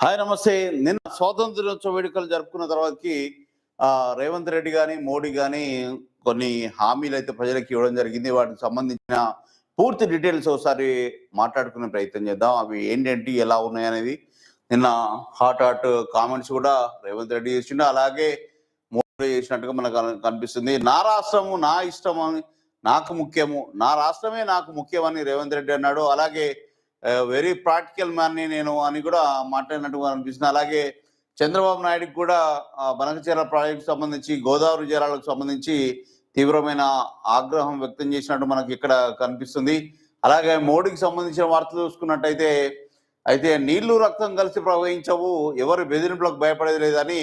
Hi నమస్తే. నిన్న స్వాతంత్ర దినోత్సవ వేడుకలు జరుపుకున్న తర్వాతకి రేవంత్ రెడ్డి గాని, మోడీ గాని కొన్ని హామీలైతే ప్రజలకు ఇవ్వడం జరిగింది. వాటికి సంబంధించిన పూర్తి డీటెయిల్స్ ఒకసారి మాట్లాడుకునే ప్రయత్నం చేద్దాం. అవి ఏంటేంటి, ఎలా ఉన్నాయనేది. నిన్న హాట్ కామెంట్స్ కూడా రేవంత్ రెడ్డి చేసిండు. అలాగే మోడీ చేసినట్టుగా మనకు కనిపిస్తుంది. నా రాష్ట్రము నా ఇష్టం అని, నాకు ముఖ్యము, నా రాష్ట్రమే నాకు ముఖ్యమని రేవంత్ రెడ్డి అన్నాడు. అలాగే వెరీ ప్రాక్టికల్ మ్యాన్ని నేను అని కూడా మాట్లాడినట్టుగా అనిపిస్తుంది. అలాగే చంద్రబాబు నాయుడుకి కూడా బనకచెర్ల ప్రాజెక్టు సంబంధించి, గోదావరి జలాలకు సంబంధించి తీవ్రమైన ఆగ్రహం వ్యక్తం చేసినట్టు మనకి ఇక్కడ కనిపిస్తుంది. అలాగే మోడీకి సంబంధించిన వార్తలు చూసుకున్నట్టయితే నీళ్లు రక్తం కలిసి ప్రవహించవు, ఎవరు బెదిరింపులకు భయపడేది లేదని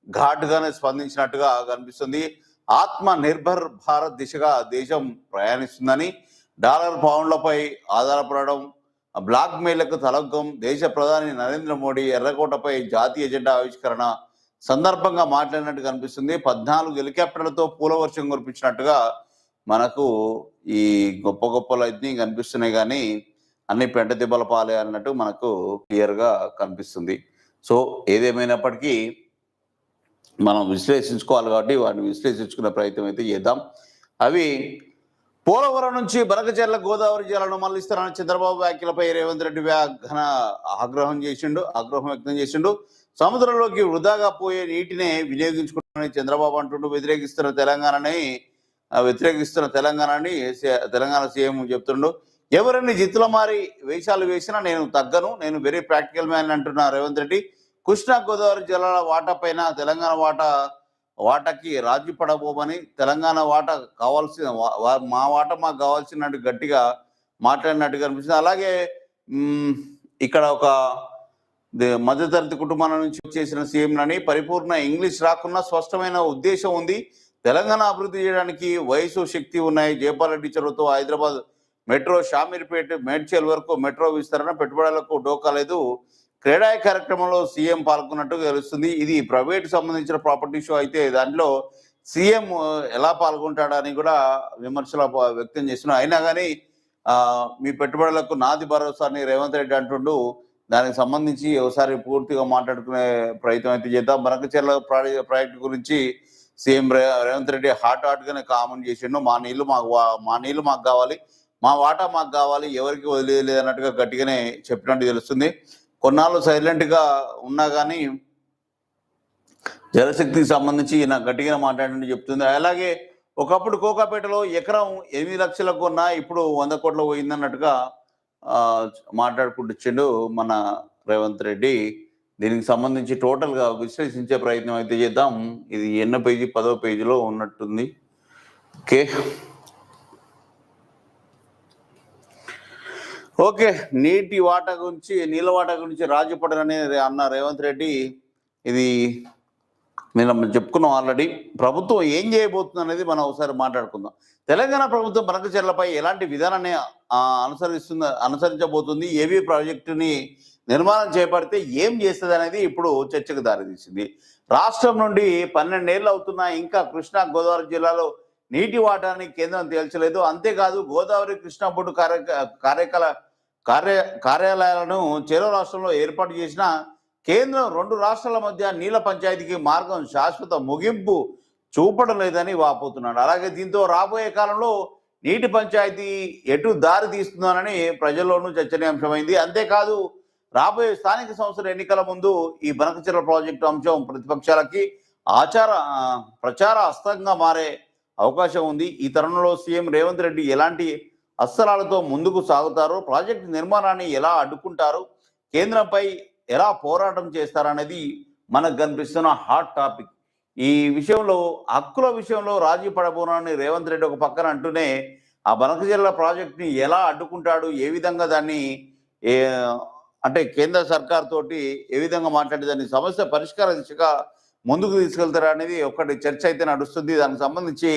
ఘాటుగానే స్పందించినట్టుగా కనిపిస్తుంది. ఆత్మ నిర్భర్ భారత్ దిశగా దేశం ప్రయాణిస్తుందని, డాలర్ పౌండ్లపై ఆధారపడడం, బ్లాక్ మెయిల్లకు తలగ్గం, దేశ ప్రధాని నరేంద్ర మోడీ ఎర్రకోటపై జాతీయ జెండా ఆవిష్కరణ సందర్భంగా మాట్లాడినట్టు కనిపిస్తుంది. 14 హెలికాప్టర్లతో పూలవర్షం కురిపించినట్టుగా మనకు ఈ గొప్పలన్నీ కనిపిస్తున్నాయి, కానీ అన్ని పెంట దెబ్బల పాలే అన్నట్టు మనకు క్లియర్గా కనిపిస్తుంది. సో ఏదేమైనప్పటికీ మనం విశ్లేషించుకోవాలి కాబట్టి వాటిని విశ్లేషించుకునే ప్రయత్నం అయితే చేద్దాం. అవి పోలవరం నుంచి బనకచెర్ల గోదావరి జలాలను మళ్లిస్తారని చంద్రబాబు వ్యాఖ్యలపై రేవంత్ రెడ్డి ఘన ఆగ్రహం వ్యక్తం చేసిండు. సముద్రంలోకి వృధాగా పోయే నీటినే వినియోగించుకుంటామని చంద్రబాబు అంటుంటూ వ్యతిరేకిస్తున్న తెలంగాణని తెలంగాణ సీఎం చెప్తుండు. ఎవరిని జిత్తుల మారి వేషాలు వేసినా నేను తగ్గను, నేను వెరీ ప్రాక్టికల్ మ్యాన్ అంటున్న రేవంత్ రెడ్డి కృష్ణా గోదావరి జలాల వాటా పైన తెలంగాణ వాటాకి రాజీ పడబోమని, తెలంగాణ వాటా కావాల్సిన మా వాటా మాకు కావాల్సినట్టు గట్టిగా మాట్లాడినట్టుగా అనిపిస్తుంది. అలాగే ఇక్కడ ఒక మధ్యతరగతి కుటుంబాల నుంచి వచ్చేసిన సీఎంలని పరిపూర్ణ ఇంగ్లీష్ రాకున్నా స్పష్టమైన ఉద్దేశం ఉంది. తెలంగాణ అభివృద్ధి చేయడానికి వయసు, శక్తి ఉన్నాయి. జయపాల్ రెడ్డి చొరవతో హైదరాబాద్ మెట్రో, షామీర్పేట, మేడ్చల్ వరకు మెట్రో విస్తరణ, పెట్టుబడులకు డోకా లేదు. క్రీడా కార్యక్రమంలో సీఎం పాల్గొన్నట్టు తెలుస్తుంది. ఇది ప్రైవేట్ సంబంధించిన ప్రాపర్టీ షో అయితే దాంట్లో సీఎం ఎలా పాల్గొంటాడని కూడా విమర్శలు వ్యక్తం చేస్తున్నారు. అయినా కానీ మీ పెట్టుబడులకు నాది భరోసా అని రేవంత్ రెడ్డి అంటుండు. దానికి సంబంధించి ఒకసారి పూర్తిగా మాట్లాడుకునే ప్రయత్నం అయితే చేద్దాం. బనకచెర్ల ప్రాజెక్టు గురించి సీఎం రేవంత్ రెడ్డి హాట్గానే కామెంట్ చేసిండు. మా నీళ్లు మాకు కావాలి, మా వాటా మాకు కావాలి, ఎవరికి వదిలేదు అన్నట్టుగా గట్టిగానే చెప్పినట్టు తెలుస్తుంది. కొన్నాళ్ళు సైలెంట్గా ఉన్నా కానీ జలశక్తికి సంబంధించి నాకు గట్టిగా మాట్లాడినట్టు చెప్తుంది. అలాగే ఒకప్పుడు కోకాపేటలో ఎకరం 8 లక్షలకు కొన్నా ఇప్పుడు 100 కోట్లు పోయిందన్నట్టుగా మాట్లాడుకుంటూ మన రేవంత్ రెడ్డి. దీనికి సంబంధించి టోటల్గా విశ్లేషించే ప్రయత్నం అయితే చేద్దాం. ఇది ఎన్నో పేజీ, 10వ పేజీలో ఉన్నట్టుంది. ఓకే, నీళ్ళ వాటా గురించి రాజీపడని అన్న రేవంత్ రెడ్డి. ఇది నేను చెప్పుకున్నాం ఆల్రెడీ. ప్రభుత్వం ఏం చేయబోతుంది అనేది మనం ఒకసారి మాట్లాడుకుందాం. తెలంగాణ ప్రభుత్వం బనకచెర్లపై ఎలాంటి విధానాన్ని అనుసరించబోతుంది, ఏవి ప్రాజెక్టుని నిర్మాణం చేపడితే ఏం చేస్తుంది అనేది ఇప్పుడు చర్చకు దారితీసింది. రాష్ట్రం నుండి 12 ఏళ్ళు అవుతున్నా ఇంకా కృష్ణా గోదావరి జిల్లాలో నీటి వాటాన్ని కేంద్రం తేల్చలేదు. అంతేకాదు గోదావరి కృష్ణా బోర్డు కార్యాలయాలను చెరో రాష్ట్రంలో ఏర్పాటు చేసిన కేంద్రం 2 రాష్ట్రాల మధ్య నీళ్ల పంచాయతీకి మార్గం శాశ్వత ముగింపు చూపడం లేదని వాపోతున్నాడు. అలాగే దీంతో రాబోయే కాలంలో నీటి పంచాయతీ ఎటు దారి తీస్తుందోనని ప్రజల్లోనూ చర్చనీయాంశమైంది. అంతేకాదు రాబోయే స్థానిక సంస్థల ఎన్నికల ముందు ఈ బనకచెర్ల ప్రాజెక్టు అంశం ప్రతిపక్షాలకి ప్రచార అస్త్రంగా మారే అవకాశం ఉంది. ఈ తరుణంలో సీఎం రేవంత్ రెడ్డి ఎలాంటి అస్త్రాలతో ముందుకు సాగుతారు, ప్రాజెక్టు నిర్మాణాన్ని ఎలా అడ్డుకుంటారు, కేంద్రంపై ఎలా పోరాటం చేస్తారనేది మనకు కనిపిస్తున్న హాట్ టాపిక్. ఈ విషయంలో హక్కుల విషయంలో రాజీ పడబోనని రేవంత్ రెడ్డి ఒక పక్కన అంటూనే ఆ బనకచెర్ల ప్రాజెక్టుని ఎలా అడ్డుకుంటాడు, ఏ విధంగా దాన్ని అంటే కేంద్ర సర్కార్ తోటి ఏ విధంగా మాట్లాడి దాన్ని సమస్య పరిష్కార దిశగా ముందుకు తీసుకెళ్తారా అనేది ఒకటి చర్చ అయితే నడుస్తుంది. దానికి సంబంధించి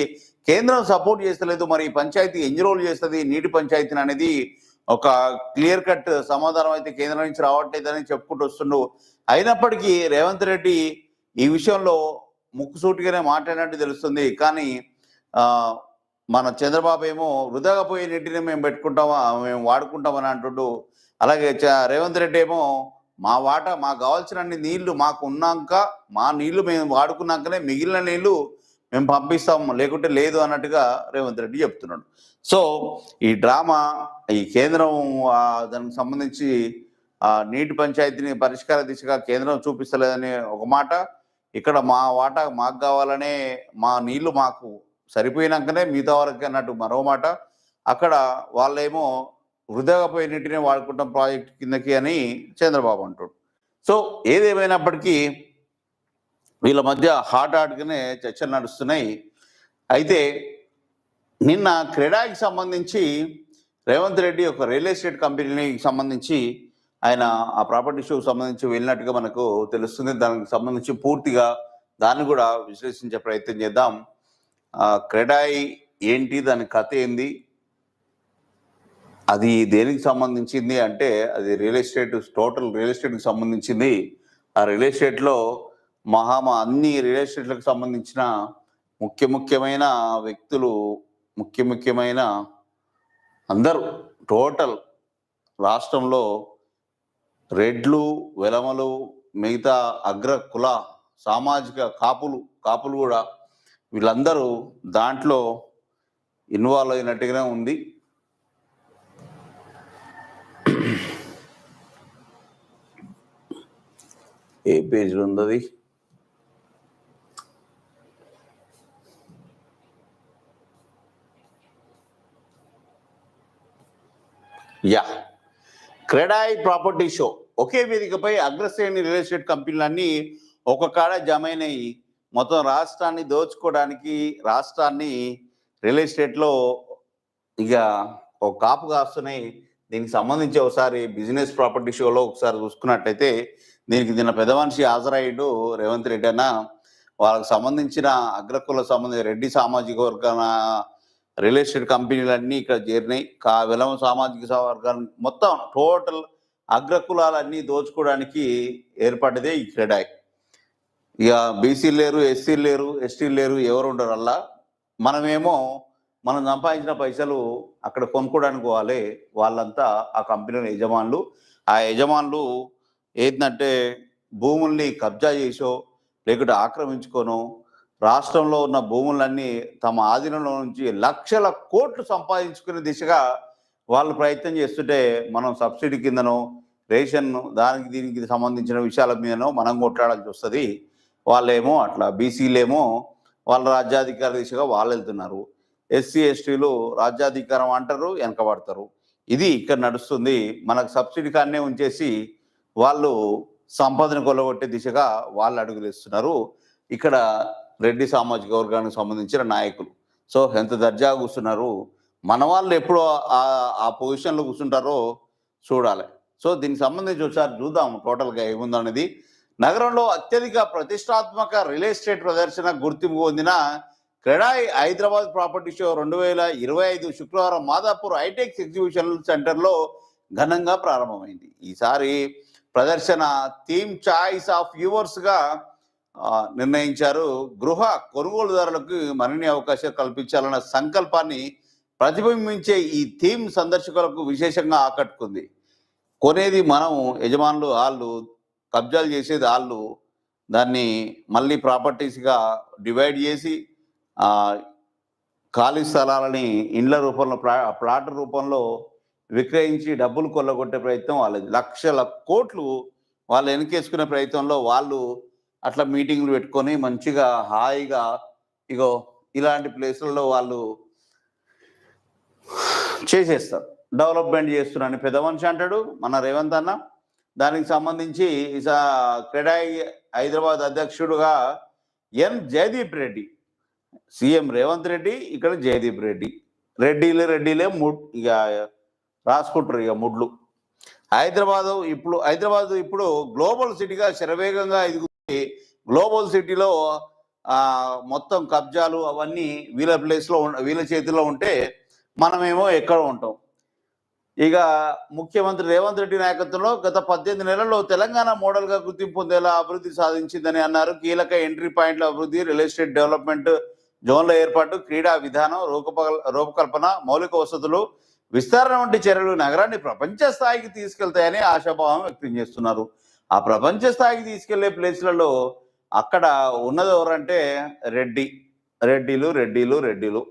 కేంద్రం సపోర్ట్ చేస్తలేదు, మరి పంచాయతీ ఎన్ని రోజులు చేస్తుంది నీటి పంచాయతీని అనేది ఒక క్లియర్ కట్ సమాధానం అయితే కేంద్రం నుంచి రావట్లేదని చెప్పుకుంటూ వస్తుండు. అయినప్పటికీ రేవంత్ రెడ్డి ఈ విషయంలో ముక్కుసూటిగానే మాట్లాడినట్టు తెలుస్తుంది. కానీ మన చంద్రబాబు ఏమో వృధాగా పోయే నీటిని మేము వాడుకుంటామని అంటుండు. అలాగే రేవంత్ రెడ్డి ఏమో మా వాటా మాకు కావాల్సినన్ని నీళ్లు మాకు ఉన్నాక మా నీళ్లు మేము వాడుకున్నాకనే మిగిలిన నీళ్లు మేము పంపిస్తాం, లేకుంటే లేదు అన్నట్టుగా రేవంత్ రెడ్డి చెప్తున్నాడు. సో ఈ డ్రామా ఈ కేంద్రం దానికి సంబంధించి నీటి పంచాయతీని పరిష్కార దిశగా కేంద్రం చూపిస్తలేదని ఒక మాట, ఇక్కడ మా వాటా మాకు కావాలనే మా నీళ్లు మాకు సరిపోయినాకనే మిగతా వాళ్ళకి అన్నట్టు మరో మాట, అక్కడ వాళ్ళేమో వృధాగా పోయి నీటిని వాడుకుంటాం ప్రాజెక్ట్ కిందకి అని చంద్రబాబు అంటాడు. సో ఏదేమైనప్పటికీ వీళ్ళ మధ్య హాట్గానే చర్చలు నడుస్తున్నాయి. అయితే నిన్న క్రెడాయికి సంబంధించి రేవంత్ రెడ్డి ఒక రియల్ ఎస్టేట్ కంపెనీకి సంబంధించి ఆయన ఆ ప్రాపర్టీ షోకి సంబంధించి వెళ్ళినట్టుగా మనకు తెలుస్తుంది. దానికి సంబంధించి పూర్తిగా దాన్ని కూడా విశ్లేషించే ప్రయత్నం చేద్దాం. క్రెడాయి ఏంటి, దాని కథ ఏంది, అది దేనికి సంబంధించింది అంటే అది రియల్ ఎస్టేట్, టోటల్ రియల్ ఎస్టేట్కి సంబంధించింది. ఆ రియల్ ఎస్టేట్లో అన్ని రియల్ ఎస్టేట్లకు సంబంధించిన ముఖ్యమైన వ్యక్తులు, ముఖ్యమైన అందరూ టోటల్ రాష్ట్రంలో రెడ్లు, వెలమలు, మిగతా అగ్ర కుల సామాజిక కాపులు కూడా వీళ్ళందరూ దాంట్లో ఇన్వాల్వ్ అయినట్టుగానే ఉంది. ఏ పేజీలో ఉంది అది? క్రెడాయి ప్రాపర్టీ షో ఒకే వేదికపై అగ్రశ్రేణి రియల్ ఎస్టేట్ కంపెనీలన్నీ ఒక కాడ జమైనయి మొత్తం రాష్ట్రాన్ని దోచుకోవడానికి, రాష్ట్రాన్ని రియల్ ఎస్టేట్లో ఇక ఒక కాపు కాస్తున్నాయి. దీనికి సంబంధించి ఒకసారి బిజినెస్ ప్రాపర్టీ షోలో ఒకసారి చూసుకున్నట్టయితే దీనికి నిన్న పెద్ద మనిషి హాజరయ్యాడు రేవంత్ రెడ్డి అన్న. వాళ్ళకి సంబంధించిన అగ్రకుల సంబంధించిన రెడ్డి సామాజిక వర్గాల రియల్ ఎస్టేట్ కంపెనీలన్నీ ఇక్కడ చేరినాయి. వెలమ సామాజిక వర్గాన్ని మొత్తం టోటల్ అగ్రకులాలన్నీ దోచుకోవడానికి ఏర్పడ్డదే ఈ క్రెడాయి. ఇక బీసీలు లేరు, ఎస్సీలు లేరు, ఎస్టీలు లేరు, ఎవరు ఉండరు. అలా మనం సంపాదించిన పైసలు అక్కడ కొనుక్కోవడానికి పోవాలి. వాళ్ళంతా ఆ కంపెనీల యజమానులు. ఆ యజమానులు ఏంటంటే భూముల్ని కబ్జా చేసో లేకుంటే ఆక్రమించుకోనో రాష్ట్రంలో ఉన్న భూములన్నీ తమ ఆధీనంలో నుంచి లక్షల కోట్లు సంపాదించుకునే దిశగా వాళ్ళు ప్రయత్నం చేస్తుంటే మనం సబ్సిడీ కిందనో రేషన్ దానికి దీనికి సంబంధించిన విషయాల మీదనో మనం కొట్లాడాల్సి వస్తుంది. వాళ్ళేమో అట్లా, బీసీలేమో వాళ్ళ రాజ్యాధికార దిశగా వాళ్ళు వెళ్తున్నారు. ఎస్సీ ఎస్టీలు రాజ్యాధికారం అంటారు, వెనకబడతారు. ఇది ఇక్కడ నడుస్తుంది. మనకు సబ్సిడీ కాన్నే ఉంచేసి వాళ్ళు సంపదను కొల్లగొట్టే దిశగా వాళ్ళు అడుగులు ఇస్తున్నారు ఇక్కడ రెడ్డి సామాజిక వర్గానికి సంబంధించిన నాయకులు. సో ఎంత దర్జా కూర్చున్నారు, మన వాళ్ళు ఎప్పుడు ఆ పొజిషన్లో కూర్చుంటారో చూడాలి. సో దీనికి సంబంధించి ఒకసారి చూద్దాం టోటల్గా ఏముందనేది. నగరంలో అత్యధిక ప్రతిష్టాత్మక రియల్ ఎస్టేట్ ప్రదర్శన గుర్తింపు పొందిన క్రెడాయి హైదరాబాద్ ప్రాపర్టీ షో 2025 శుక్రవారం మాదాపూర్ హైటెక్ ఎగ్జిబిషన్ సెంటర్లో ఘనంగా ప్రారంభమైంది. ఈసారి ప్రదర్శన థీమ్ చాయిస్ ఆఫ్ వ్యూవర్స్గా నిర్ణయించారు. గృహ కొనుగోలుదారులకు మరిన్ని అవకాశాలు కల్పించాలన్న సంకల్పాన్ని ప్రతిబింబించే ఈ థీమ్ సందర్శకులకు విశేషంగా ఆకట్టుకుంది. కొనేది మనం, యజమానులు వాళ్ళు, కబ్జాలు చేసేది వాళ్ళు, దాన్ని మళ్ళీ ప్రాపర్టీస్గా డివైడ్ చేసి ఖాళీ స్థలాలని ఇండ్ల రూపంలో ప్లాట్ రూపంలో విక్రయించి డబ్బులు కొల్లగొట్టే ప్రయత్నం వాళ్ళది. లక్షల కోట్లు వాళ్ళు వెనకేసుకునే ప్రయత్నంలో వాళ్ళు అట్లా మీటింగ్లు పెట్టుకొని మంచిగా హాయిగా ఇగో ఇలాంటి ప్లేసులలో వాళ్ళు చేసేస్తారు. డెవలప్మెంట్ చేస్తున్నారని పెద్ద మనిషి అంటాడు మన రేవంత్ అన్న. దానికి సంబంధించి క్రెడాయి హైదరాబాద్ అధ్యక్షుడుగా ఎన్ జయదీప్ రెడ్డి, సీఎం రేవంత్ రెడ్డి, ఇక్కడ జయదీప్ రెడ్డి, రెడ్డిలే ఇక రాసుకుంటారు ఇక ముడ్లు. హైదరాబాద్ ఇప్పుడు గ్లోబల్ సిటీగా శరవేగంగా ఎదుగుతుంది. గ్లోబల్ సిటీలో మొత్తం కబ్జాలు అవన్నీ వీళ్ళ చేతిలో ఉంటే మనమేమో ఎక్కడ ఉంటాం. ఇక ముఖ్యమంత్రి రేవంత్ రెడ్డి నాయకత్వంలో గత 18 నెలల్లో తెలంగాణ మోడల్గా గుర్తింపు పొందేలా అభివృద్ధి సాధించిందని అన్నారు. కీలక ఎంట్రీ పాయింట్ల అభివృద్ధి, రియల్ ఎస్టేట్ డెవలప్మెంట్ జోన్ల ఏర్పాటు, క్రీడా విధానం రూపకల్పన, మౌలిక వసతులు విస్తరణ వంటి చర్యలు నగరాన్ని ప్రపంచ స్థాయికి తీసుకెళ్తాయని ఆశాభావం వ్యక్తం చేస్తున్నారు. ఆ ప్రపంచ స్థాయికి తీసుకెళ్లే ప్లేస్లలో అక్కడ ఉన్నది ఎవరంటే రెడ్డి రెడ్డిలు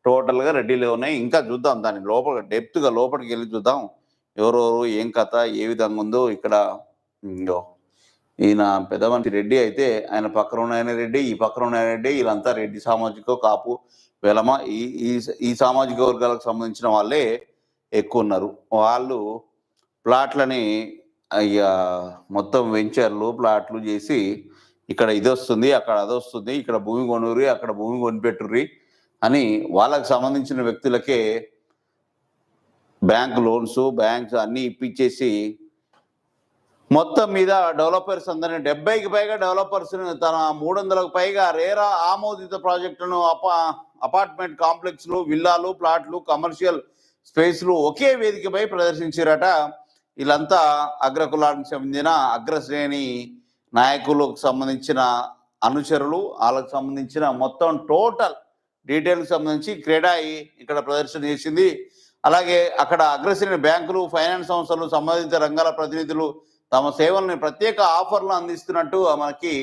టోటల్గా రెడ్డిలే ఉన్నాయి. ఇంకా చూద్దాం దాని లోపల డెప్త్గా లోపలికి వెళ్ళి చూద్దాం ఎవరెవరు ఏం కథ ఏ విధంగా ఉందో ఇక్కడ. ఇంగో ఈయన పెద్ద మనిషి రెడ్డి అయితే ఆయన పక్కన ఉన్న ఆయన రెడ్డి, ఈ పక్కన ఉన్న ఆయన రెడ్డి, వీళ్ళంతా రెడ్డి సామాజిక కాపు వెలమ ఈ ఈ ఈ సామాజిక వర్గాలకు సంబంధించిన వాళ్ళే ఎక్కువ ఉన్నారు. వాళ్ళు ప్లాట్లని అయ్యా మొత్తం వెంచర్లు ప్లాట్లు చేసి ఇక్కడ ఇది వస్తుంది అక్కడ అది వస్తుంది, ఇక్కడ భూమి కొనుర్రి అక్కడ భూమి కొనిపెట్టుర్రి అని వాళ్ళకి సంబంధించిన వ్యక్తులకే బ్యాంక్ లోన్స్ బ్యాంక్స్ అన్నీ ఇప్పించేసి మొత్తం మీద డెవలపర్స్ అందరినీ 70కి పైగా డెవలపర్స్ తన 300కు పైగా రేరా ఆమోదిత ప్రాజెక్టులను అపార్ట్మెంట్ కాంప్లెక్స్లు విల్లాలు ప్లాట్లు కమర్షియల్ స్పేస్లు ఒకే వేదికపై ప్రదర్శించారట. వీళ్ళంతా అగ్రకులానికి చెందిన అగ్రశ్రేణి నాయకులకు సంబంధించిన అనుచరులు, వాళ్ళకు సంబంధించిన మొత్తం టోటల్ డీటెయిల్కి సంబంధించి క్రెడాయి ఇక్కడ ప్రదర్శన చేసింది. అలాగే అక్కడ అగ్రశ్రేణి బ్యాంకులు ఫైనాన్స్ సంస్థలు సంబంధిత రంగాల ప్రతినిధులు తమ సేవల్ని ప్రత్యేక ఆఫర్లు అందిస్తున్నట్టు మనకి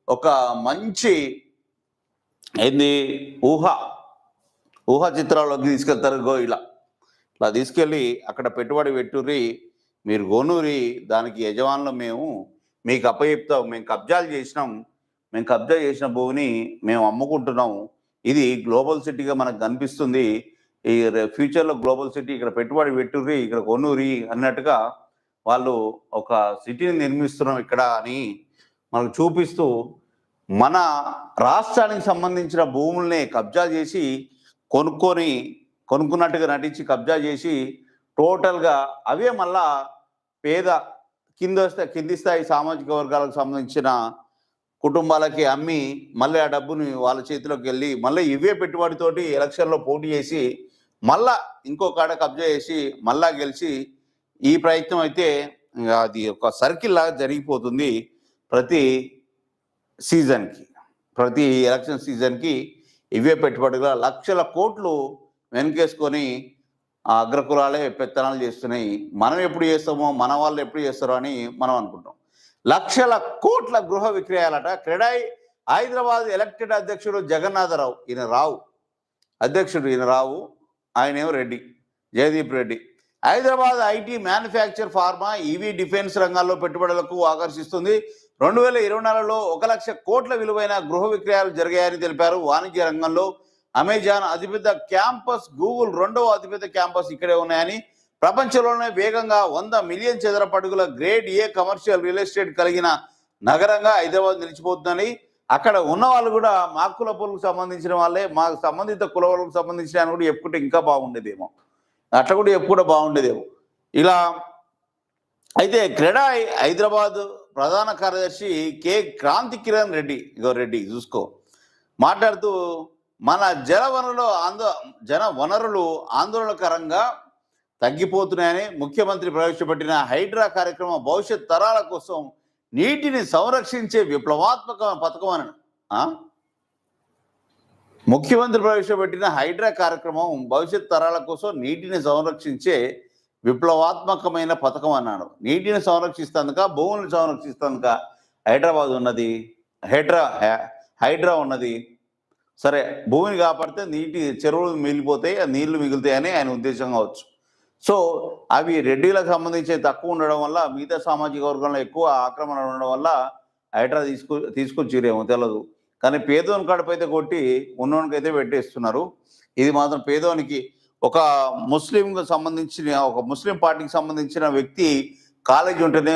ఒక మంచి ఏంది ఊహా చిత్రాల్లోకి తీసుకెళ్తారు. ఇలా తీసుకెళ్ళి అక్కడ పెట్టుబడి పెట్టుర్రి, మీరు కొనురి, దానికి యజమానులు మేము మీకు అప్పచెప్తాం, మేము కబ్జాలు చేసినాం, మేము కబ్జా చేసిన భూమిని మేము అమ్ముకుంటున్నాము, ఇది గ్లోబల్ సిటీగా మనకు కనిపిస్తుంది, ఈ ఫ్యూచర్లో గ్లోబల్ సిటీ ఇక్కడ పెట్టుబడి పెట్టుర్రి ఇక్కడ కొనురి అన్నట్టుగా వాళ్ళు ఒక సిటీని నిర్మిస్తున్నాం ఇక్కడ అని మనకు చూపిస్తూ మన రాష్ట్రానికి సంబంధించిన భూముల్ని కబ్జా చేసి కొనుక్కున్నట్టుగా నటించి కబ్జా చేసి టోటల్గా అవే మళ్ళా పేద కింది స్థాయి సామాజిక వర్గాలకు సంబంధించిన కుటుంబాలకి అమ్మి మళ్ళీ ఆ డబ్బుని వాళ్ళ చేతిలోకి వెళ్ళి మళ్ళీ ఇవే పెట్టుబడితోటి ఎలక్షన్లో పోటీ చేసి మళ్ళా ఇంకో కాడ కబ్జా చేసి మళ్ళా గెలిచి ఈ ప్రయత్నం అయితే అది ఒక సర్కిల్ లాగా జరిగిపోతుంది. ప్రతి సీజన్కి ప్రతి ఎలక్షన్ సీజన్కి ఇవే పెట్టుబడిగా లక్షల కోట్లు వెనకేసుకొని ఆ అగ్రకులాలే పెత్తనాలు చేస్తున్నాయి. మనం ఎప్పుడు చేస్తామో మన వాళ్ళు ఎప్పుడు చేస్తారో అని మనం అనుకుంటాం. లక్షల కోట్ల గృహ విక్రయాలట. క్రెడాయి హైదరాబాద్ ఎలక్టెడ్ అధ్యక్షుడు జగన్నాథరావు, ఈయన రావు అధ్యక్షుడు, ఈయన రావు, ఆయనేమో Reddy Jaideep Reddy. Hyderabad IT manufacture pharma EV defence రంగాల్లో పెట్టుబడులకు ఆకర్షిస్తుంది. 2024లో 1 లక్ష కోట్ల విలువైన గృహ విక్రయాలు జరిగాయని తెలిపారు. వాణిజ్య రంగంలో అమెజాన్ అతిపెద్ద క్యాంపస్, గూగుల్ 2వ అతిపెద్ద క్యాంపస్ ఇక్కడే ఉన్నాయని, ప్రపంచంలోనే వేగంగా 100 మిలియన్ చదరపు అడుగుల grade a commercial real estate కలిగిన నగరంగా హైదరాబాద్ నిలిచిపోతుందని, అక్కడ ఉన్న వాళ్ళు కూడా మా కుల పొలకు సంబంధించిన వాళ్ళే, మా సంబంధిత కుల వాళ్ళకు సంబంధించిన అని కూడా చెప్పుకుంటే ఇంకా బాగుండేదేమో, అట్లా కూడా చెప్పుకుంటే బాగుండేదేమో. ఇలా అయితే క్రెడాయి హైదరాబాద్ ప్రధాన కార్యదర్శి కె క్రాంతి కిరణ్ రెడ్డి, రెడ్డి చూసుకో, మాట్లాడుతూ మన జన వనరులు ఆందోళనకరంగా తగ్గిపోతున్నాయని, ముఖ్యమంత్రి ప్రవేశపెట్టిన హైడ్రా కార్యక్రమం భవిష్యత్ తరాల కోసం నీటిని సంరక్షించే విప్లవాత్మక పథకం అని, ముఖ్యమంత్రి ప్రవేశపెట్టిన హైడ్రా కార్యక్రమం భవిష్యత్ తరాల కోసం నీటిని సంరక్షించే విప్లవాత్మకమైన పథకం అన్నాడు. నీటిని సంరక్షిస్తానుక, భూములను సంరక్షిస్తానుక హైదరాబాద్ ఉన్నది, హైడ్రా ఉన్నది. సరే, భూమిని కాపాడితే నీటి చెరువులు మిగిలిపోతాయి, ఆ నీళ్లు మిగులుతాయని ఆయన ఉద్దేశం కావచ్చు. సో అవి రెడ్డిలకు సంబంధించి తక్కువ ఉండడం వల్ల, మిగతా సామాజిక వర్గంలో ఎక్కువ ఆక్రమణ ఉండడం వల్ల హైడ్రా తీసుకొచ్చిరేమో తెలియదు. కానీ పేదోని కడుపైతే కొట్టి ఉన్నోనికైతే పెట్టేస్తున్నారు. ఇది మాత్రం పేదోనికి ఒక ముస్లిం పార్టీకి సంబంధించిన వ్యక్తి కాలేజీ ఉంటేనే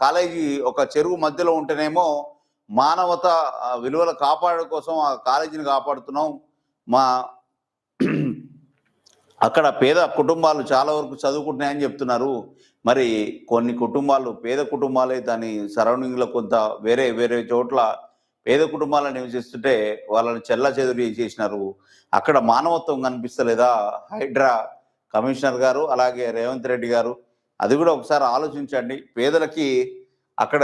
కాలేజీ ఒక చెరువు మధ్యలో ఉంటేనేమో మానవత విలువల కాపాడడం కోసం ఆ కాలేజీని కాపాడుతున్నాం. అక్కడ పేద కుటుంబాలు చాలా వరకు చదువుకుంటున్నాయని చెప్తున్నారు. మరి కొన్ని కుటుంబాలు, పేద కుటుంబాలే దాని సరౌండింగ్లో కొంత వేరే చోట్ల పేద కుటుంబాలను నివసిస్తుంటే వాళ్ళని చెల్లాచెదురు చేసినారు. అక్కడ మానవత్వం కనిపిస్తలేదా హైడ్రా కమిషనర్ గారు, అలాగే రేవంత్ రెడ్డి గారు? అది కూడా ఒకసారి ఆలోచించండి. పేదలకి అక్కడ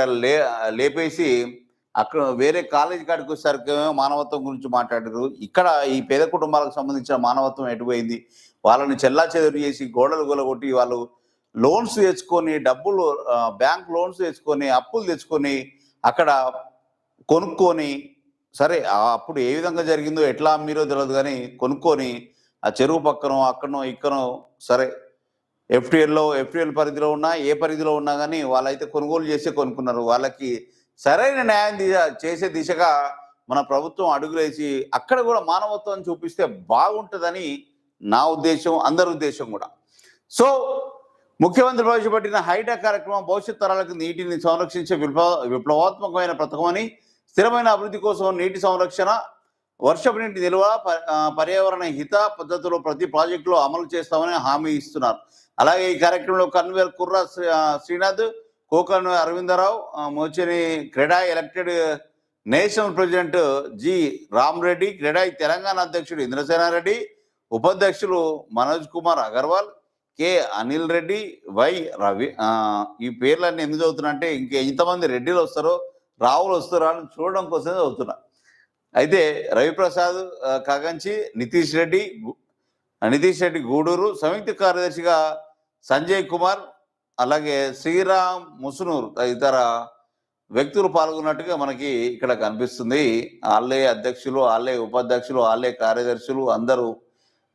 లేపేసి అక్కడ వేరే కాలేజీ కాడికి వచ్చేసరికి మానవత్వం గురించి మాట్లాడారు. ఇక్కడ ఈ పేద కుటుంబాలకు సంబంధించిన మానవత్వం ఎటుపోయింది? వాళ్ళని చెల్లాచెదురు చేసి గోడలు గొలగొట్టి వాళ్ళు లోన్స్ తెచ్చుకొని డబ్బులు బ్యాంక్ లోన్స్ తెచ్చుకొని అప్పులు తెచ్చుకొని అక్కడ కొనుక్కొని, సరే అప్పుడు ఏ విధంగా జరిగిందో ఎట్లా అమ్మిరో తెలియదు కానీ కొనుక్కొని ఆ చెరువు పక్కనో అక్కడనో ఇక్కడనో, సరే ఎఫ్టిఎల్ పరిధిలో ఉన్నా ఏ పరిధిలో ఉన్నా కానీ వాళ్ళైతే కొనుగోలు చేసే కొనుక్కున్నారు. వాళ్ళకి సరైన న్యాయం చేసే దిశగా మన ప్రభుత్వం అడుగులేసి అక్కడ కూడా మానవత్వం చూపిస్తే బాగుంటుందని నా ఉద్దేశం, అందరి ఉద్దేశం కూడా. సో ముఖ్యమంత్రి ప్రవేశపెట్టిన హైటెక్ కార్యక్రమం భవిష్యత్ తరాలకు నీటిని సంరక్షించే విప్లవాత్మకమైన పథకమని, స్థిరమైన అభివృద్ధి కోసం నీటి సంరక్షణ, వర్షపు నీటి నిల్వ, పర్యావరణ హిత పద్ధతిలో ప్రతి ప్రాజెక్టులో అమలు చేస్తామని హామీ ఇస్తున్నారు. అలాగే ఈ కార్యక్రమంలో కన్వీనర్ కుర్రా శ్రీనాథ్, కోకన్ అరవిందరావు, మోచేని CREDAI elected national president G Ramareddy, CREDAI Telangana అధ్యక్షుడు ఇంద్రసేనారెడ్డి, ఉపాధ్యక్షులు మనోజ్ కుమార్ అగర్వాల్, కె అనిల్ రెడ్డి, వై రవి. ఈ పేర్లన్నీ ఎందుకు చదువుతున్నా అంటే ఇంతమంది రెడ్డిలు వస్తారో రావులు వస్తారో అని చూడడం కోసమే చదువుతున్నా. అయితే రవిప్రసాద్ కాగంచి, నితీష్ రెడ్డి గూడూరు, సంయుక్త కార్యదర్శిగా సంజయ్ కుమార్, అలాగే శ్రీరామ్ ముసునూరు తదితర వ్యక్తులు పాల్గొన్నట్టుగా మనకి ఇక్కడ కనిపిస్తుంది. వాళ్ళే అధ్యక్షులు, వాళ్ళే ఉపాధ్యక్షులు, వాళ్ళే కార్యదర్శులు అందరూ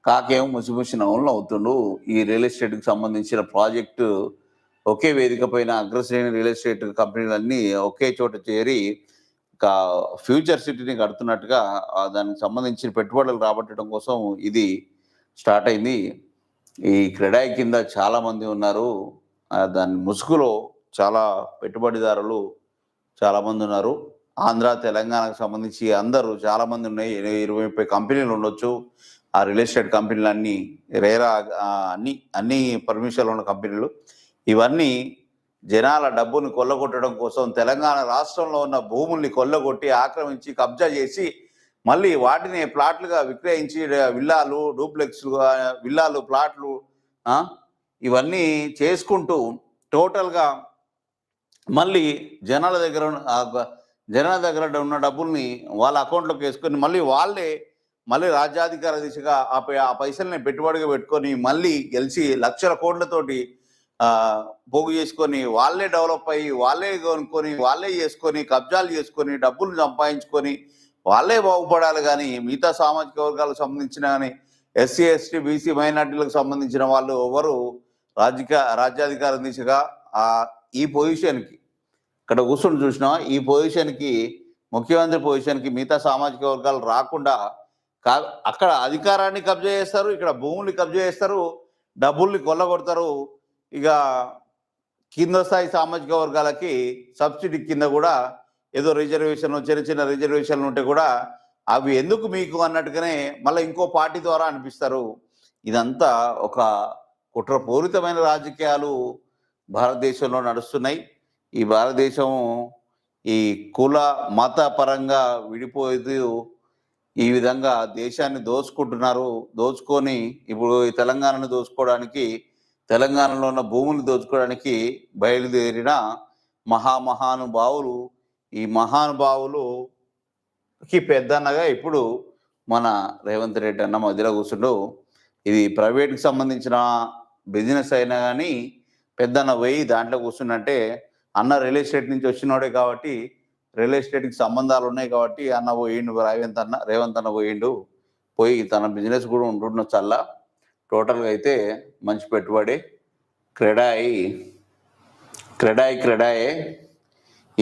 కాకేమో ముసిముసి నవ్వులు అవుతుండు. ఈ రియల్ ఎస్టేట్కి సంబంధించిన ప్రాజెక్టు ఒకే వేదిక పైన అగ్రశ్రేణి రియల్ ఎస్టేట్ కంపెనీలన్నీ ఒకే చోట చేరి ఫ్యూచర్ సిటీని కడుతున్నట్టుగా దానికి సంబంధించిన పెట్టుబడులు రాబట్టడం కోసం ఇది స్టార్ట్ అయింది. ఈ క్రెడాయి కింద చాలా మంది ఉన్నారు. దాని ముసుగులో చాలా పెట్టుబడిదారులు చాలా మంది ఉన్నారు. ఆంధ్ర తెలంగాణకు సంబంధించి అందరూ చాలా మంది ఉన్నాయి. 20-30 కంపెనీలు ఉండొచ్చు. ఆ రియల్ ఎస్టేట్ కంపెనీలు అన్ని పర్మిషన్లు ఉన్న కంపెనీలు. ఇవన్నీ జనాల డబ్బుని కొల్లగొట్టడం కోసం తెలంగాణ రాష్ట్రంలో ఉన్న భూముల్ని కొల్లగొట్టి ఆక్రమించి కబ్జా చేసి మళ్ళీ వాటిని ప్లాట్లుగా విక్రయించి విల్లాలు, డూప్లెక్స్లుగా విల్లాలు, ప్లాట్లు ఇవన్నీ చేసుకుంటూ టోటల్గా మళ్ళీ జనాల దగ్గర ఉన్న డబ్బుల్ని వాళ్ళ అకౌంట్లోకి వేసుకొని మళ్ళీ రాజ్యాధికార దిశగా ఆ పైసల్ని పెట్టుబడిగా పెట్టుకొని మళ్ళీ గెలిచి లక్షల కోట్లతోటి పోగు చేసుకొని వాళ్ళే డెవలప్ అయ్యి వాళ్ళే కొనుక్కొని వాళ్ళే చేసుకొని కబ్జాలు చేసుకొని డబ్బులు సంపాదించుకొని వాళ్ళే బాగుపడాలి. కానీ మిగతా సామాజిక వర్గాలకు సంబంధించిన కానీ ఎస్సీ ఎస్టీ బీసీ మైనార్టీలకు సంబంధించిన వాళ్ళు ఎవరు రాజ్యాధికార దిశగా ఈ పొజిషన్కి ఇక్కడ కూర్చొని చూసినా ఈ పొజిషన్కి ముఖ్యమంత్రి పొజిషన్కి మిగతా సామాజిక వర్గాలు రాకుండా అక్కడ అధికారాన్ని కబ్జా చేస్తారు, ఇక్కడ భూముల్ని కబ్జా చేస్తారు, డబ్బుల్ని కొల్లగొడతారు. ఇక కింద స్థాయి సామాజిక వర్గాలకి సబ్సిడీ కింద కూడా ఏదో చిన్న రిజర్వేషన్లు ఉంటే కూడా అవి ఎందుకు మీకు అన్నట్టుగానే మళ్ళీ ఇంకో పార్టీ ద్వారా అనిపిస్తారు. ఇదంతా ఒక కుట్రపూరితమైన రాజకీయాలు భారతదేశంలో నడుస్తున్నాయి. ఈ భారతదేశం ఈ కుల మత పరంగా విడిపోతూ ఈ విధంగా దేశాన్ని దోచుకొని ఇప్పుడు ఈ తెలంగాణను దోచుకోవడానికి, తెలంగాణలో ఉన్న భూములు దోచుకోవడానికి బయలుదేరిన మహానుభావులు. ఈ మహానుభావులుకి పెద్దన్నగా ఇప్పుడు మన రేవంత్ రెడ్డి అన్న మధ్యలో కూర్చుంటూ ఇది ప్రైవేట్కి సంబంధించిన బిజినెస్ అయినా కానీ పెద్దన్న పోయి దాంట్లో కూర్చుండంటే అన్న రియల్ ఎస్టేట్ నుంచి వచ్చినోడే కాబట్టి రియల్ ఎస్టేట్కి సంబంధాలు ఉన్నాయి కాబట్టి అన్న పోయిండు, రేవంత్ అన్న పోయి తన బిజినెస్ కూడా ఉంటున్న చల్లా. టోటల్గా అయితే మంచి పెట్టుబడి క్రెడాయే.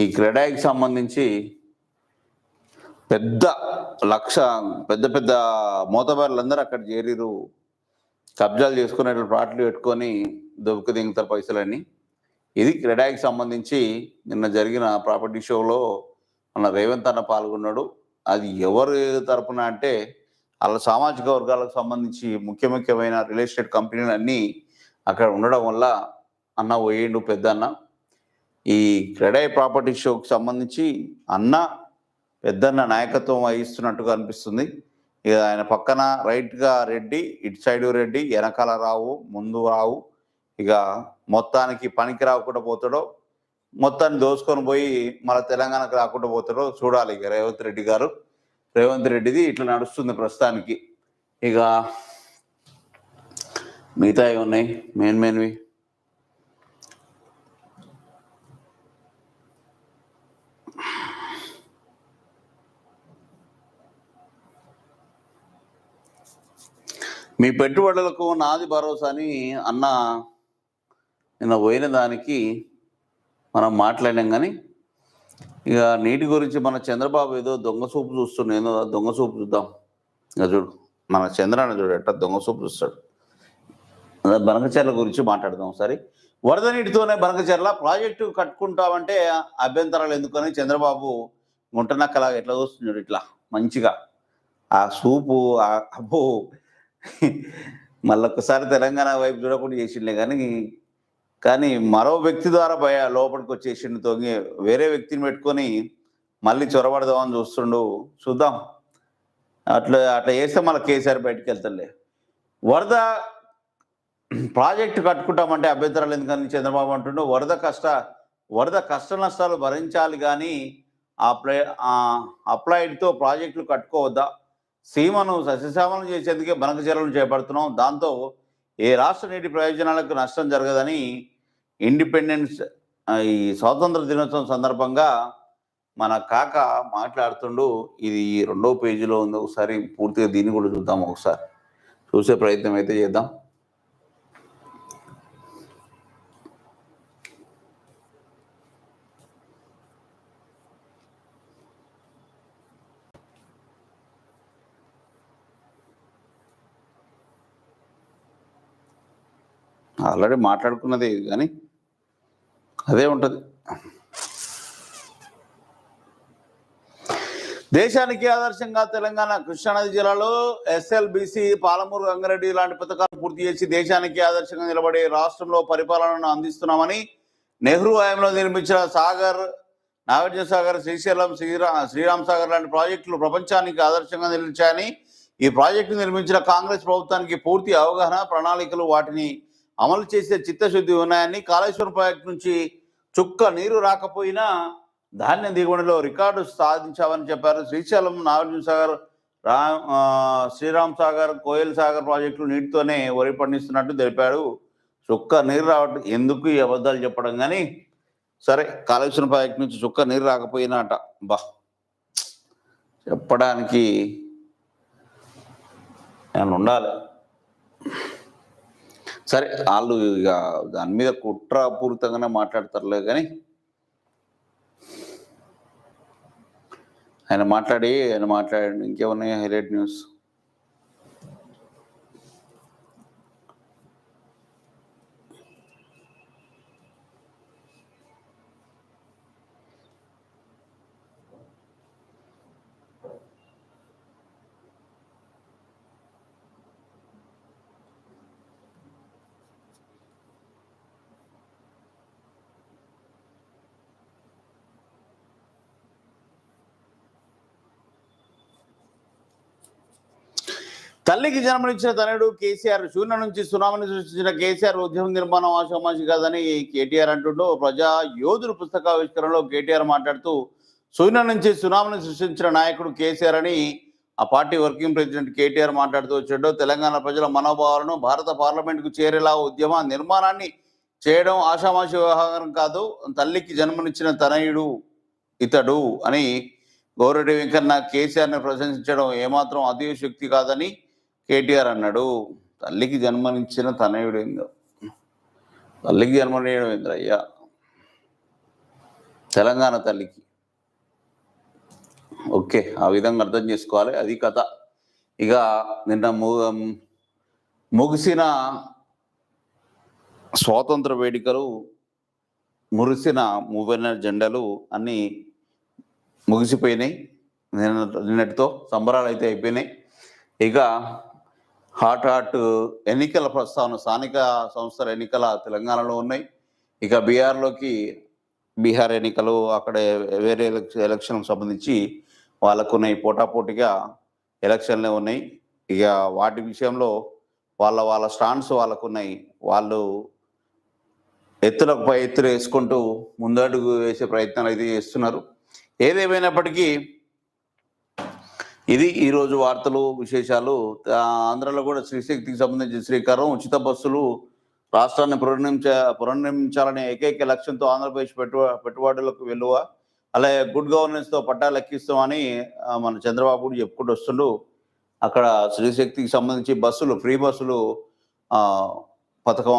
ఈ క్రెడాయికి సంబంధించి పెద్ద మోతబారులందరూ అక్కడ చేరిరు, కబ్జాలు చేసుకునేట్లు ప్లాట్లు పెట్టుకొని దొబ్బుకు దింగుతారు పైసలన్నీ. ఇది క్రెడాయికి సంబంధించి నిన్న జరిగిన ప్రాపర్టీ షోలో మన రేవంత్ అన్న పాల్గొన్నాడు. అది ఎవరు తరపున అంటే వాళ్ళ సామాజిక వర్గాలకు సంబంధించి ముఖ్యమైన రియల్ ఎస్టేట్ కంపెనీలు అన్నీ అక్కడ ఉండడం వల్ల అన్న పోయిండు పెద్దన్న. ఈ క్రెడాయి ప్రాపర్టీ షోకి సంబంధించి పెద్దన్న నాయకత్వం వహిస్తున్నట్టుగా అనిపిస్తుంది. ఇక ఆయన పక్కన రైట్గా రెడ్డి, ఇటు సైడు రెడ్డి, వెనకాల రావు, ముందు రావు. ఇక మొత్తానికి పనికి రాకుండా పోతాడో, మొత్తాన్ని దోసుకొని పోయి మన తెలంగాణకు రాకుండా పోతాడో చూడాలి. ఇక రేవంత్ రెడ్డిది ఇట్లా నడుస్తుంది ప్రస్తుతానికి. ఇక మిగతా ఉన్నాయి మెయిన్వి మీ పెట్టుబడులకు నాది భరోసా అని అన్న నిన్న పోయిన దానికి మనం మాట్లాడినాం. కానీ ఇక నీటి గురించి మన చంద్రబాబు ఏదో దొంగ చూపు చూస్తున్నాడు. ఏదో దొంగ చూపు చూద్దాం. ఇక చూడు మన చంద్రన్న చూడు ఎట్లా దొంగ చూపు చూస్తాడు. బనకచెర్ల గురించి మాట్లాడదాం ఒకసారి. వరద నీటితోనే బనకచెర్ల ప్రాజెక్టు కట్టుకుంటామంటే అభ్యంతరాలు ఎందుకని చంద్రబాబు గుంటనక్కలాగా ఎట్లా చూస్తున్నాడు. ఇట్లా మంచిగా ఆ సూపు అబ్బో మళ్ళొక్కసారి తెలంగాణ వైపు చూడకుండా చేసిండే. కానీ మరో వ్యక్తి ద్వారా లోపలికి వచ్చేసిండు. తొంగి వేరే వ్యక్తిని పెట్టుకొని మళ్ళీ చొరబడదామని చూస్తుండు. చూద్దాం. అట్లా చేస్తే మళ్ళీ కేసీఆర్ బయటకు వెళ్తాడులే. వరద ప్రాజెక్టు కట్టుకుంటామంటే అభ్యంతరాలు ఎందుకని చంద్రబాబు అంటుండో. వరద కష్ట నష్టాలు భరించాలి కానీ అప్లైడ్తో ప్రాజెక్టులు కట్టుకోవద్దా? సీమను సస్యశ్యామలం చేసేందుకే బనకచెర్లను చేపడుతున్నాం. దాంతో ఏ రాష్ట్ర నీటి ప్రయోజనాలకు నష్టం జరగదని ఇండిపెండెన్స్ ఈ స్వాతంత్ర దినోత్సవం సందర్భంగా మన కాక మాట్లాడుతుండు. ఇది 2వ పేజీలో ఉంది. ఒకసారి పూర్తిగా దీన్ని కూడా చూద్దాం. ఒకసారి చూసే ప్రయత్నం అయితే చేద్దాం. ఆల్రెడీ మాట్లాడుకున్నదే ఇది, కానీ అదే ఉంటుంది. దేశానికి ఆదర్శంగా తెలంగాణ కృష్ణానది జిల్లాలో ఎస్ఎల్బిసి, పాలమూరు రంగారెడ్డి లాంటి పథకాలు పూర్తి చేసి దేశానికి ఆదర్శంగా నిలబడే రాష్ట్రంలో పరిపాలనను అందిస్తున్నామని నెహ్రూ హయాంలో నిర్మించిన సాగర్, నాగార్జున సాగర్, శ్రీశైలం, శ్రీరామ్ సాగర్ లాంటి ప్రాజెక్టులు ప్రపంచానికి ఆదర్శంగా నిలిచాయని, ఈ ప్రాజెక్టు నిర్మించిన కాంగ్రెస్ ప్రభుత్వానికి పూర్తి అవగాహన, ప్రణాళికలు, వాటిని అమలు చేసే చిత్తశుద్ధి ఉన్నాయని, కాళేశ్వరం ప్రాజెక్టు నుంచి చుక్క నీరు రాకపోయినా ధాన్యం దిగుబడిలో రికార్డు సాధించామని చెప్పారు. శ్రీశైలం, నాగార్జున సాగర్, శ్రీరామ్ సాగర్, కోయల్ సాగర్ ప్రాజెక్టులు నీటితోనే వరి పండిస్తున్నట్టు తెలిపాడు. చుక్క నీరు రావడం ఎందుకు ఈ అబద్ధాలు చెప్పడం. కానీ సరే, కాళేశ్వరం ప్రాజెక్టు నుంచి చుక్క నీరు రాకపోయినా అట చెప్పడానికి ఏమన్నా ఉండాలి. సరే, వాళ్ళు ఇక దాని మీద కుట్రపూరితంగానే మాట్లాడతారులే. కానీ ఆయన మాట్లాడి ఇంకేమన్నా హైలైట్ న్యూస్. తల్లికి జన్మనిచ్చిన తనయుడు కేసీఆర్, శూన్యం నుంచి సునామీని సృష్టించిన కేసీఆర్ ఉద్యమ నిర్మాణం ఆశామాషి కాదని కేటీఆర్ అంటుండో. ప్రజా యోధులు పుస్తకావిష్కరణలో కేటీఆర్ మాట్లాడుతూ శూన్యం నుంచి సునామీని సృష్టించిన నాయకుడు కేసీఆర్ అని ఆ పార్టీ వర్కింగ్ ప్రెసిడెంట్ కేటీఆర్ మాట్లాడుతూ వచ్చాడు. తెలంగాణ ప్రజల మనోభావాలను భారత పార్లమెంటుకు చేరేలా ఉద్యమ నిర్మాణాన్ని చేయడం ఆషామాషి వ్యవహారం కాదు. తల్లికి జన్మనిచ్చిన తనయుడు ఇతడు అని గౌరెడ్డి వెంకన్న కేసీఆర్ని ప్రశంసించడం ఏమాత్రం అతిశక్తి కాదని కేటీఆర్ అన్నాడు. తల్లికి జన్మనిచ్చిన తనయుడు ఏందో, తల్లికి జన్మనియడం ఏంద్రయ్యా, తెలంగాణ తల్లికి. ఓకే, ఆ విధంగా అర్థం చేసుకోవాలి. అది కథ. ఇక నిన్న ముగిసిన స్వాతంత్ర వేడుకలు, మురిసిన మూవెన్నర్ జెండాలు అన్నీ ముగిసిపోయినాయి. నిన్నటితో సంబరాలు అయితే అయిపోయినాయి. ఇక హాట్ ఎన్నికల ప్రస్తావన, స్థానిక సంస్థల ఎన్నికల తెలంగాణలో ఉన్నాయి. ఇక బీహార్ ఎన్నికలు, అక్కడ వేరే ఎలక్షన్లకు సంబంధించి వాళ్ళకున్నాయి. పోటాపోటీగా ఎలక్షన్లే ఉన్నాయి. ఇక వాటి విషయంలో వాళ్ళ స్టాండ్స్ వాళ్ళకున్నాయి. వాళ్ళు ఎత్తులకు పై ఎత్తులు వేసుకుంటూ ముందడుగు వేసే ప్రయత్నాలు అయితే చేస్తున్నారు. ఏదేమైనప్పటికీ ఇది ఈరోజు వార్తలు, విశేషాలు. ఆంధ్రలో కూడా శ్రీశక్తికి సంబంధించిన శ్రీకారం, ఉచిత బస్సులు రాష్ట్రాన్ని పునర్నిర్మించాలనే ఏకైక లక్ష్యంతో ఆంధ్రప్రదేశ్ పెట్టుబడులకు వెలువ, అలాగే గుడ్ గవర్నెన్స్తో పట్టాలు ఎక్కిస్తామని మన చంద్రబాబు చెప్పుకుంటూ వస్తుండు. అక్కడ స్త్రీశక్తికి సంబంధించి బస్సులు, ఫ్రీ బస్సులు ఆహ్, పథకం